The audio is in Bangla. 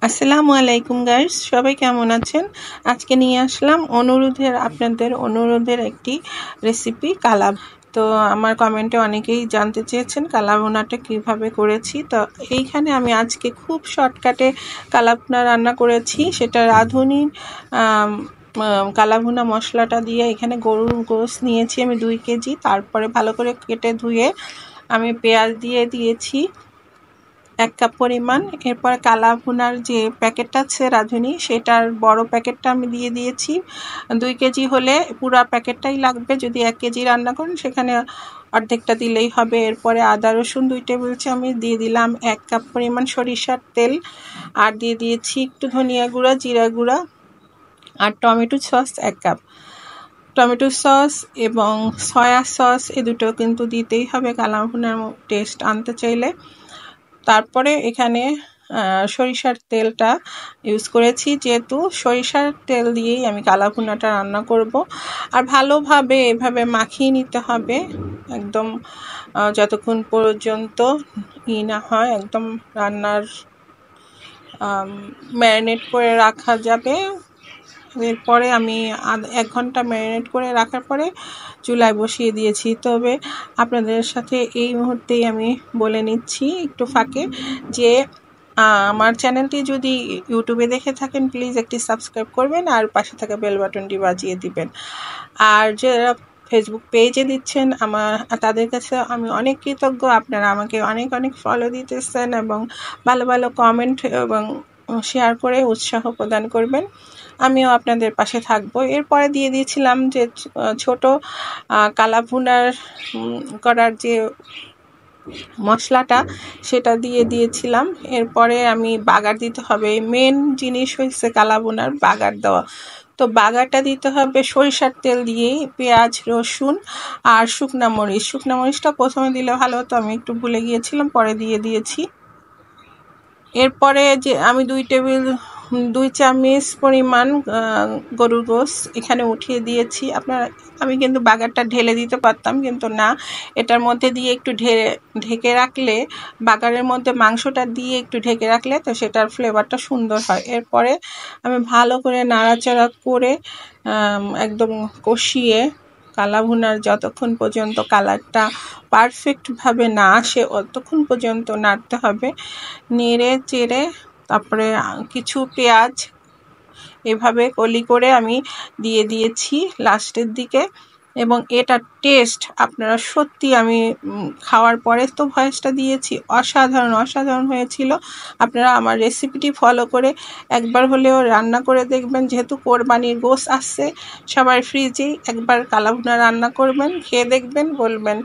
আসসালামু আলাইকুম গাইস, সবাই কেমন আছেন? আজকে নিয়ে আসলাম আপনাদের অনুরোধের একটি রেসিপি কালাব। তো আমার কমেন্টে অনেকেই জানতে চেয়েছেন কালাভুনাটা কিভাবে করেছি। তো এইখানে আমি আজকে খুব শর্টকাটে কালাভুনা রান্না করেছি। সেটা রাঁধুনি কালাভুনা মশলাটা দিয়ে এখানে গরুর গোশত নিয়েছি আমি 2 কেজি। তারপরে ভালো করে কেটে ধুয়ে আমি পেঁয়াজ দিয়ে দিয়েছি 1 কাপ পরিমাণ। এরপর কালাভুনার যে প্যাকেটটা আছে রাঁধুনি, সেটার বড় প্যাকেটটা আমি দিয়ে দিয়েছি। 2 কেজি হলে পুরো প্যাকেটটাই লাগবে। যদি 1 কেজি রান্না করেন সেখানে অর্ধেকটা দিলেই হবে। এরপরে আদা রসুন 2 টেবিল চামচ দিয়ে দিলাম, 1 কাপ পরিমাণ সরিষার তেল, আর দিয়ে দিয়েছি একটু ধনিয়া গুঁড়া, জিরা গুঁড়া, আর tomato sauce 1 cup. Tomato sauce এবং সয়া সস এই দুটো কিন্তু দিতেই হবে কালাভুনার টেস্ট আনতে চাইলে। তারপরে এখানে সরিষার তেলটা ইউজ করেছি, যেহেতু সরিষার তেল দিয়েই আমি কালাভুনাটা রান্না করব। আর ভালোভাবে এভাবে মাখিয়ে নিতে হবে একদম যতক্ষণ পর্যন্ত না হয়, একদম রান্নার ম্যারিনেট করে রাখা যাবে। এরপরে আমি 1 ঘন্টা ম্যারিনেট করে রাখার পরে চুলায় বসিয়ে দিয়েছি। তবে আপনাদের সাথে এই মুহূর্তেই আমি বলে নিচ্ছি একটু ফাঁকে যে আমার চ্যানেলটি যদি ইউটিউবে দেখে থাকেন প্লিজ একটি সাবস্ক্রাইব করবেন আর পাশে থাকা বেল বাটনটি বাজিয়ে দিবেন। আর যারা ফেসবুক পেজে দিচ্ছেন তাদের কাছে আমি অনেক কৃতজ্ঞ। আপনারা আমাকে অনেক অনেক ফলো দিতেছেন এবং ভালো ভালো কমেন্ট এবং শেয়ার করে উৎসাহ প্রদান করবেন। আমিও আপনাদের পাশে থাকবো। এরপরে দিয়ে দিয়েছিলাম যে ছোট কালাভুনার করার যে মশলাটা, সেটা দিয়ে দিয়েছিলাম। এরপরে আমি বাগার দিতে হবে। মেন জিনিস হচ্ছে কালাভুনার বাগার দেওয়া। তো বাগারটা দিতে হবে সরিষার তেল দিয়েই, পেঁয়াজ, রসুন আর শুকনা মরিচ। শুকনা মরিচটা প্রথমে দিলে ভালো হতো, আমি একটু ভুলে গিয়েছিলাম, পরে দিয়ে দিয়েছি। এরপরে যে আমি 2 চামচ পরিমাণ গরুর গোশত এখানে উঠিয়ে দিয়েছি। আমি কিন্তু বাগারটা ঢেলে দিতে পারতাম, কিন্তু না, এটার মধ্যে দিয়ে একটু ঢেকে রাখলে, বাগারের মধ্যে মাংসটা দিয়ে একটু ঢেকে রাখলে তো সেটার ফ্লেভারটা সুন্দর হয়। এরপরে আমি ভালো করে নাড়াচাড়া করে একদম কষিয়ে কালাভুনার যতক্ষণ পর্যন্ত কালারটা পারফেক্টভাবে না আসে ততক্ষণ পর্যন্ত নাড়তে হবে। নেড়ে চেড়ে তারপরে কিছু পেঁয়াজ এভাবে কলি করে আমি দিয়ে দিয়েছি লাস্টের দিকে। এবং এটা টেস্ট আপনারা সত্যি, আমি খাওয়ার পরে তো ভয়েসটা দিয়েছি, অসাধারণ হয়েছিল। আপনারা আমার রেসিপিটি ফলো করে একবার হলেও রান্না করে দেখবেন। যেহেতু কোরবানির গোশত আসছে, সবার ফ্রিজেই একবার কালাভুনা রান্না করবেন, খেয়ে দেখবেন, বলবেন